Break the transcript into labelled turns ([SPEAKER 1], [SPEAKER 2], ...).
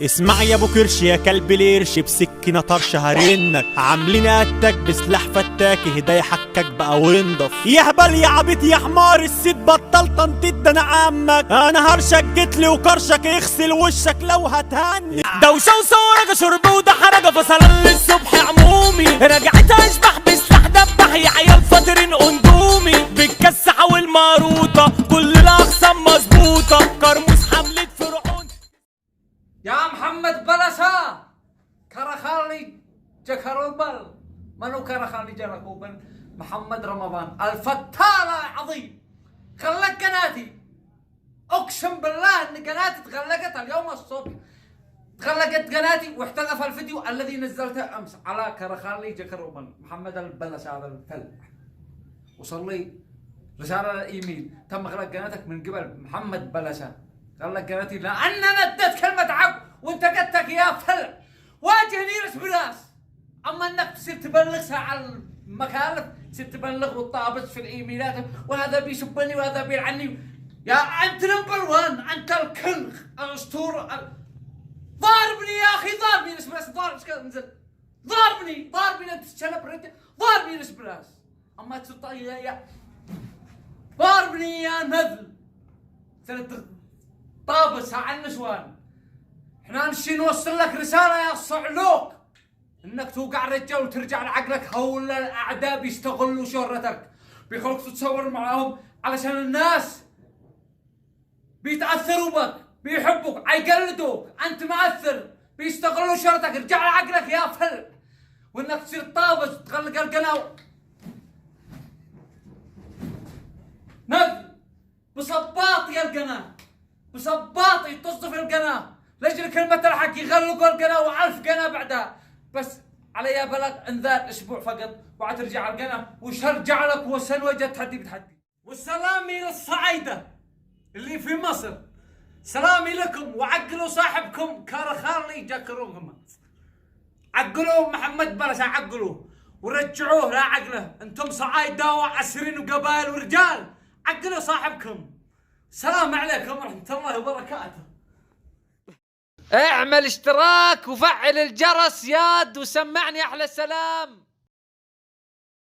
[SPEAKER 1] اسمع يا ابو كرش يا كلب القرش بسكينه طرش هرنك عاملين قتك بسلاح فتاك هدايا حكك بقى وانضف يا هبل يا عبيط يا حمار السيد بطل تنطيط ده انا عمك انا هرشك جيتلي وكرشك اغسل وشك لو هتهني دوشه وصورك شرب وده حرجه فصلان للصبح عمومي رجعتها اشبح بسلاح دبح يا عيال فاطرين اندومي بالكسحه والماروطه كل الاقسام مظبوطه كرموس حمله فرعون
[SPEAKER 2] يا محمد بلسا كرخالي جكروبل منو كرخالي جركوبل محمد رمضان الفتالة عظيم خلك قناتي اقسم بالله ان قناتي تغلقت اليوم الصبح تغلقت قناتي واحتذف الفيديو الذي نزلته امس على كرخالي جكروبل محمد البلسا هذا الفل وصل لي رسالة الايميل تم غلق قناتك من قبل محمد بلسا قال لك قناتي لان ندت كلمة عق وانت قدتك يا فل واجهني رس براس اما انك تصير تبلغها على المكالف تصير تبلغ والطابس في الايميلات وهذا بيسبني وهذا بيلعني يا انت نمبر 1 انت الكنغ الاسطورة ضاربني يا اخي ضاربني رس براس ضارب ايش كذا نزل ضاربني انت تشلب رد ضاربني رس براس اما تصير يا ضاربني يا نذل طابسها على النسوان احنا نشي نوصل لك رسالة يا صعلوك انك توقع رجال وترجع لعقلك هول الاعداء بيستغلوا شهرتك بيخلوك تتصور معاهم علشان الناس بيتأثروا بك بيحبوك عيقلدوك انت مؤثر بيستغلوا شهرتك ارجع لعقلك يا فل وانك تصير طابس تغلق القناة نذل بصباطي القناة بصباطي تصدف القناة لجل كلمة الحق يغلقوا القناة و1000 قناة بعدها بس علي بلغ انذار اسبوع فقط وعاد ترجع القناة وش هرجع لك وسنوجة تحدي بتحدي والسلامي للصعايدة اللي في مصر سلامي لكم وعقلوا صاحبكم كرخالي جكروهم عقلوا محمد بلسا عقلوه ورجعوه لا عقله انتم صعايدة وعسرين وقبائل ورجال عقلوا صاحبكم السلام عليكم ورحمة الله وبركاته
[SPEAKER 3] اعمل اشتراك وفعل الجرس ياد وسمعني احلى السلام.